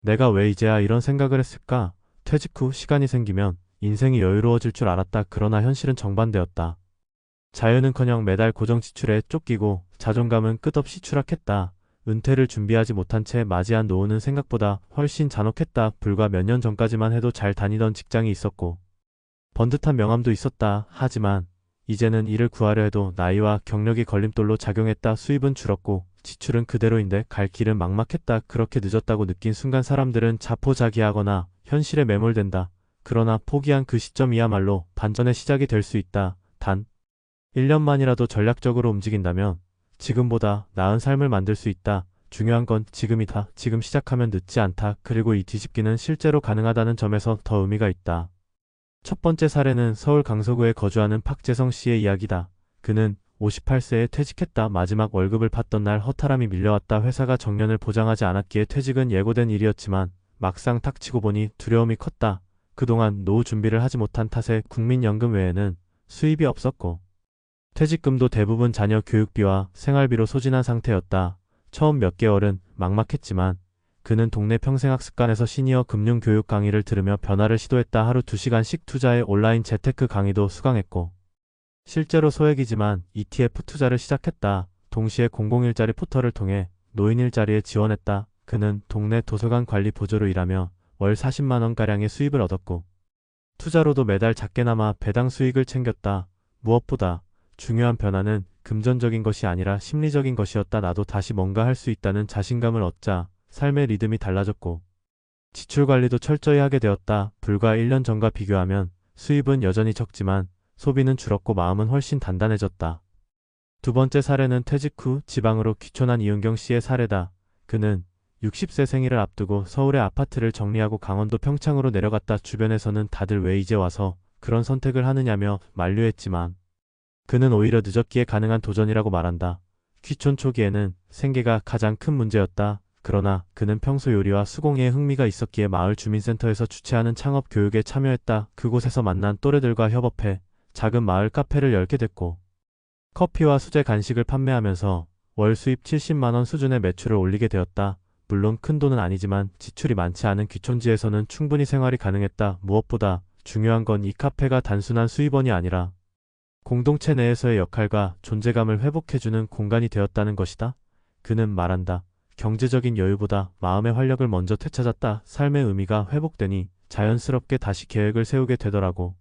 내가 왜 이제야 이런 생각을 했을까? 퇴직 후 시간이 생기면 인생이 여유로워질 줄 알았다. 그러나 현실은 정반대였다. 자유는커녕 매달 고정 지출에 쫓기고 자존감은 끝없이 추락했다. 은퇴를 준비하지 못한 채 맞이한 노후는 생각보다 훨씬 잔혹했다. 불과 몇 년 전까지만 해도 잘 다니던 직장이 있었고 번듯한 명함도 있었다. 하지만 이제는 일을 구하려 해도 나이와 경력이 걸림돌로 작용했다. 수입은 줄었고 지출은 그대로인데 갈 길은 막막했다. 그렇게 늦었다고 느낀 순간 사람들은 자포자기하거나 현실에 매몰된다. 그러나 포기한 그 시점이야말로 반전의 시작이 될 수 있다. 단 1년만이라도 전략적으로 움직인다면 지금보다 나은 삶을 만들 수 있다. 중요한 건 지금이다. 지금 시작하면 늦지 않다. 그리고 이 뒤집기는 실제로 가능하다는 점에서 더 의미가 있다. 첫 번째 사례는 서울 강서구에 거주하는 박재성 씨의 이야기다. 그는 58세에 퇴직했다. 마지막 월급을 받던 날 허탈함이 밀려왔다. 회사가 정년을 보장하지 않았기에 퇴직은 예고된 일이었지만 막상 탁 치고 보니 두려움이 컸다. 그동안 노후 준비를 하지 못한 탓에 국민연금 외에는 수입이 없었고 퇴직금도 대부분 자녀 교육비와 생활비로 소진한 상태였다. 처음 몇 개월은 막막했지만 그는 동네 평생학습관에서 시니어 금융교육 강의를 들으며 변화를 시도했다. 하루 2시간씩 투자해 온라인 재테크 강의도 수강했고 실제로 소액이지만 ETF 투자를 시작했다. 동시에 공공일자리 포털을 통해 노인 일자리에 지원했다. 그는 동네 도서관 관리 보조로 일하며 월 40만원가량의 수입을 얻었고 투자로도 매달 작게나마 배당 수익을 챙겼다. 무엇보다 중요한 변화는 금전적인 것이 아니라 심리적인 것이었다. 나도 다시 뭔가 할 수 있다는 자신감을 얻자 삶의 리듬이 달라졌고 지출 관리도 철저히 하게 되었다. 불과 1년 전과 비교하면 수입은 여전히 적지만 소비는 줄었고 마음은 훨씬 단단해졌다. 두 번째 사례는 퇴직 후 지방으로 귀촌한 이은경 씨의 사례다. 그는 60세 생일을 앞두고 서울의 아파트를 정리하고 강원도 평창으로 내려갔다. 주변에서는 다들 왜 이제 와서 그런 선택을 하느냐며 만류했지만 그는 오히려 늦었기에 가능한 도전이라고 말한다. 귀촌 초기에는 생계가 가장 큰 문제였다. 그러나 그는 평소 요리와 수공예에 흥미가 있었기에 마을 주민센터에서 주최하는 창업 교육에 참여했다. 그곳에서 만난 또래들과 협업해 작은 마을 카페를 열게 됐고 커피와 수제 간식을 판매하면서 월 수입 70만원 수준의 매출을 올리게 되었다. 물론 큰 돈은 아니지만 지출이 많지 않은 귀촌지에서는 충분히 생활이 가능했다. 무엇보다 중요한 건 이 카페가 단순한 수입원이 아니라 공동체 내에서의 역할과 존재감을 회복해주는 공간이 되었다는 것이다. 그는 말한다. 경제적인 여유보다 마음의 활력을 먼저 되찾았다. 삶의 의미가 회복되니 자연스럽게 다시 계획을 세우게 되더라고.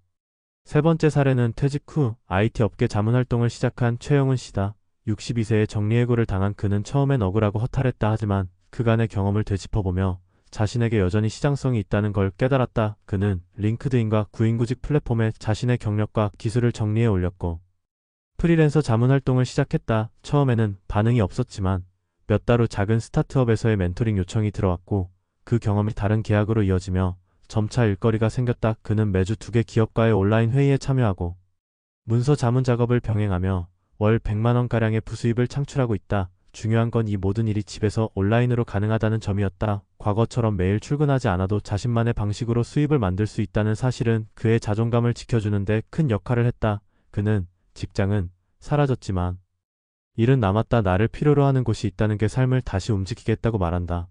세 번째 사례는 퇴직 후 IT 업계 자문활동을 시작한 최영훈 씨다. 62세에 정리해고를 당한 그는 처음엔 억울하고 허탈했다. 하지만 그간의 경험을 되짚어보며 자신에게 여전히 시장성이 있다는 걸 깨달았다. 그는 링크드인과 구인구직 플랫폼에 자신의 경력과 기술을 정리해 올렸고 프리랜서 자문활동을 시작했다. 처음에는 반응이 없었지만 몇 달 후 작은 스타트업에서의 멘토링 요청이 들어왔고 그 경험이 다른 계약으로 이어지며 점차 일거리가 생겼다. 그는 매주 2개 기업과의 온라인 회의에 참여하고 문서 자문 작업을 병행하며 월 100만원가량의 부수입을 창출하고 있다. 중요한 건 이 모든 일이 집에서 온라인으로 가능하다는 점이었다. 과거처럼 매일 출근하지 않아도 자신만의 방식으로 수입을 만들 수 있다는 사실은 그의 자존감을 지켜주는 데 큰 역할을 했다. 그는 직장은 사라졌지만 일은 남았다. 나를 필요로 하는 곳이 있다는 게 삶을 다시 움직이게 했다고 말한다.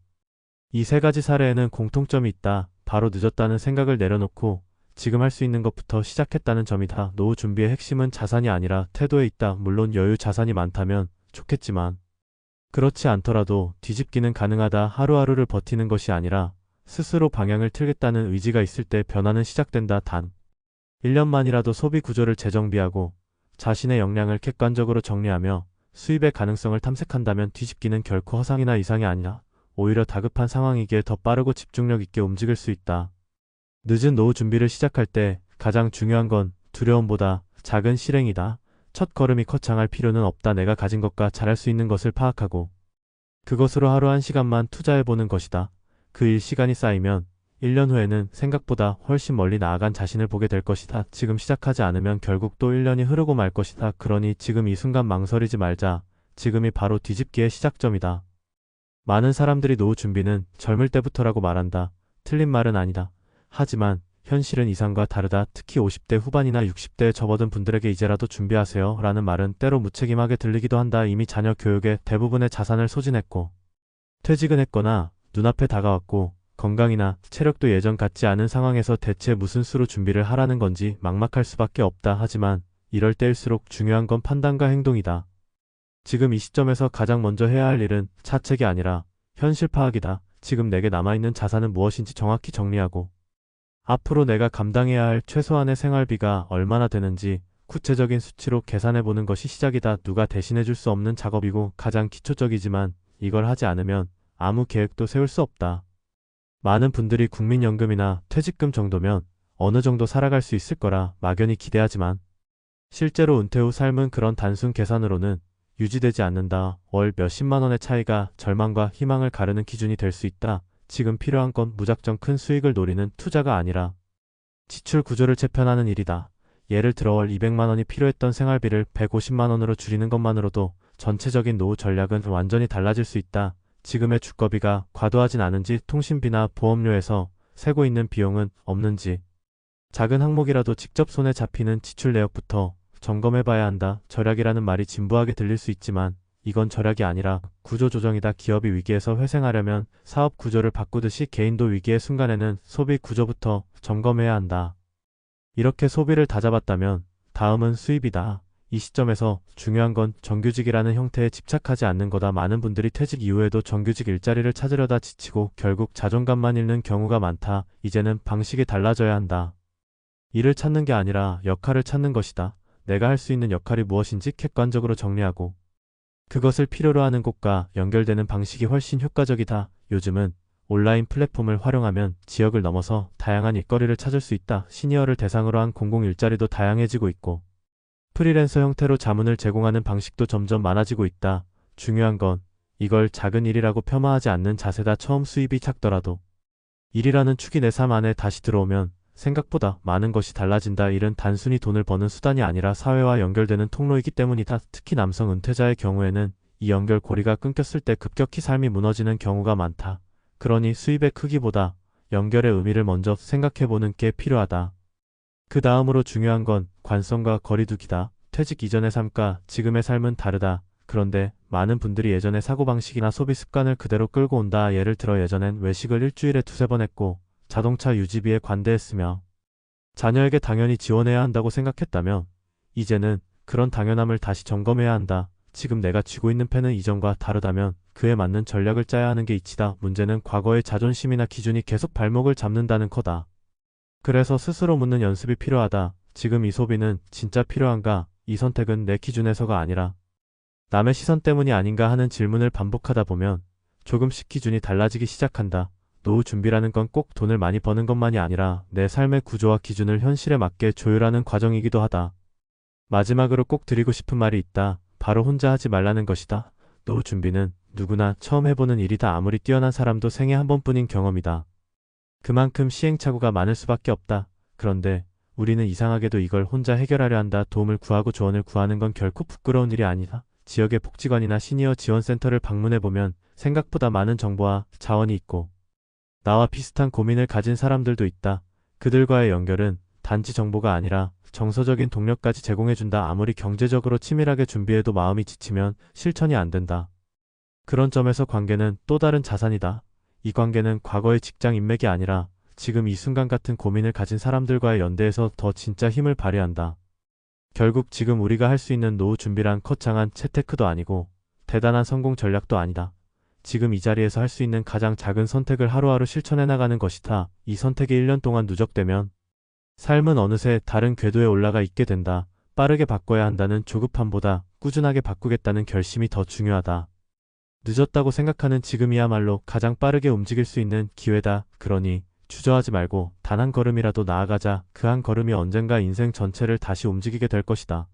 이 세 가지 사례에는 공통점이 있다. 바로 늦었다는 생각을 내려놓고 지금 할 수 있는 것부터 시작했다는 점이다. 노후 준비의 핵심은 자산이 아니라 태도에 있다. 물론 여유 자산이 많다면 좋겠지만 그렇지 않더라도 뒤집기는 가능하다. 하루하루를 버티는 것이 아니라 스스로 방향을 틀겠다는 의지가 있을 때 변화는 시작된다. 단 1년만이라도 소비 구조를 재정비하고 자신의 역량을 객관적으로 정리하며 수입의 가능성을 탐색한다면 뒤집기는 결코 허상이나 이상이 아니라 오히려 다급한 상황이기에 더 빠르고 집중력 있게 움직일 수 있다. 늦은 노후 준비를 시작할 때 가장 중요한 건 두려움보다 작은 실행이다. 첫 걸음이 거창할 필요는 없다. 내가 가진 것과 잘할 수 있는 것을 파악하고 그것으로 하루 1시간만 투자해보는 것이다. 그 일 시간이 쌓이면 1년 후에는 생각보다 훨씬 멀리 나아간 자신을 보게 될 것이다. 지금 시작하지 않으면 결국 또 1년이 흐르고 말 것이다. 그러니 지금 이 순간 망설이지 말자. 지금이 바로 뒤집기의 시작점이다. 많은 사람들이 노후 준비는 젊을 때부터라고 말한다. 틀린 말은 아니다. 하지만 현실은 이상과 다르다. 특히 50대 후반이나 60대에 접어든 분들에게 이제라도 준비하세요 라는 말은 때로 무책임하게 들리기도 한다. 이미 자녀 교육에 대부분의 자산을 소진했고 퇴직은 했거나 눈앞에 다가왔고 건강이나 체력도 예전 같지 않은 상황에서 대체 무슨 수로 준비를 하라는 건지 막막할 수밖에 없다. 하지만 이럴 때일수록 중요한 건 판단과 행동이다. 지금 이 시점에서 가장 먼저 해야 할 일은 차책이 아니라 현실 파악이다. 지금 내게 남아있는 자산은 무엇인지 정확히 정리하고 앞으로 내가 감당해야 할 최소한의 생활비가 얼마나 되는지 구체적인 수치로 계산해보는 것이 시작이다. 누가 대신해줄 수 없는 작업이고 가장 기초적이지만 이걸 하지 않으면 아무 계획도 세울 수 없다. 많은 분들이 국민연금이나 퇴직금 정도면 어느 정도 살아갈 수 있을 거라 막연히 기대하지만 실제로 은퇴 후 삶은 그런 단순 계산으로는 유지되지 않는다. 월 몇십만 원의 차이가 절망과 희망을 가르는 기준이 될 수 있다. 지금 필요한 건 무작정 큰 수익을 노리는 투자가 아니라 지출 구조를 재편하는 일이다. 예를 들어 월 200만 원이 필요했던 생활비를 150만 원으로 줄이는 것만으로도 전체적인 노후 전략은 완전히 달라질 수 있다. 지금의 주거비가 과도하진 않은지, 통신비나 보험료에서 세고 있는 비용은 없는지, 작은 항목이라도 직접 손에 잡히는 지출 내역부터 점검해봐야 한다. 절약이라는 말이 진부하게 들릴 수 있지만 이건 절약이 아니라 구조조정이다. 기업이 위기에서 회생하려면 사업 구조를 바꾸듯이 개인도 위기의 순간에는 소비 구조부터 점검해야 한다. 이렇게 소비를 다잡았다면 다음은 수입이다. 이 시점에서 중요한 건 정규직이라는 형태에 집착하지 않는 거다. 많은 분들이 퇴직 이후에도 정규직 일자리를 찾으려다 지치고 결국 자존감만 잃는 경우가 많다. 이제는 방식이 달라져야 한다. 일을 찾는 게 아니라 역할을 찾는 것이다. 내가 할 수 있는 역할이 무엇인지 객관적으로 정리하고 그것을 필요로 하는 곳과 연결되는 방식이 훨씬 효과적이다. 요즘은 온라인 플랫폼을 활용하면 지역을 넘어서 다양한 일거리를 찾을 수 있다. 시니어를 대상으로 한 공공 일자리도 다양해지고 있고 프리랜서 형태로 자문을 제공하는 방식도 점점 많아지고 있다. 중요한 건 이걸 작은 일이라고 폄하하지 않는 자세다. 처음 수입이 작더라도 일이라는 축이 내 삶 안에 다시 들어오면 생각보다 많은 것이 달라진다. 일은 단순히 돈을 버는 수단이 아니라 사회와 연결되는 통로이기 때문이다. 특히 남성 은퇴자의 경우에는 이 연결고리가 끊겼을 때 급격히 삶이 무너지는 경우가 많다. 그러니 수입의 크기보다 연결의 의미를 먼저 생각해보는 게 필요하다. 그 다음으로 중요한 건 관성과 거리두기다. 퇴직 이전의 삶과 지금의 삶은 다르다. 그런데 많은 분들이 예전의 사고방식이나 소비 습관을 그대로 끌고 온다. 예를 들어 예전엔 외식을 일주일에 두세 번 했고 자동차 유지비에 관대했으며 자녀에게 당연히 지원해야 한다고 생각했다면 이제는 그런 당연함을 다시 점검해야 한다. 지금 내가 쥐고 있는 펜은 이전과 다르다면 그에 맞는 전략을 짜야 하는 게 이치다. 문제는 과거의 자존심이나 기준이 계속 발목을 잡는다는 거다. 그래서 스스로 묻는 연습이 필요하다. 지금 이 소비는 진짜 필요한가? 이 선택은 내 기준에서가 아니라 남의 시선 때문이 아닌가 하는 질문을 반복하다 보면 조금씩 기준이 달라지기 시작한다. 노후 준비라는 건 꼭 돈을 많이 버는 것만이 아니라 내 삶의 구조와 기준을 현실에 맞게 조율하는 과정이기도 하다. 마지막으로 꼭 드리고 싶은 말이 있다. 바로 혼자 하지 말라는 것이다. 노후 준비는 누구나 처음 해보는 일이다. 아무리 뛰어난 사람도 생애 한 번뿐인 경험이다. 그만큼 시행착오가 많을 수밖에 없다. 그런데 우리는 이상하게도 이걸 혼자 해결하려 한다. 도움을 구하고 조언을 구하는 건 결코 부끄러운 일이 아니다. 지역의 복지관이나 시니어 지원센터를 방문해보면 생각보다 많은 정보와 자원이 있고 나와 비슷한 고민을 가진 사람들도 있다. 그들과의 연결은 단지 정보가 아니라 정서적인 동력까지 제공해준다. 아무리 경제적으로 치밀하게 준비해도 마음이 지치면 실천이 안 된다. 그런 점에서 관계는 또 다른 자산이다. 이 관계는 과거의 직장 인맥이 아니라 지금 이 순간 같은 고민을 가진 사람들과의 연대에서 더 진짜 힘을 발휘한다. 결국 지금 우리가 할 수 있는 노후 준비란 거창한 재테크도 아니고 대단한 성공 전략도 아니다. 지금 이 자리에서 할 수 있는 가장 작은 선택을 하루하루 실천해 나가는 것이다. 이 선택이 1년 동안 누적되면 삶은 어느새 다른 궤도에 올라가 있게 된다. 빠르게 바꿔야 한다는 조급함보다 꾸준하게 바꾸겠다는 결심이 더 중요하다. 늦었다고 생각하는 지금이야말로 가장 빠르게 움직일 수 있는 기회다. 그러니 주저하지 말고 단 한 걸음이라도 나아가자. 그 한 걸음이 언젠가 인생 전체를 다시 움직이게 될 것이다.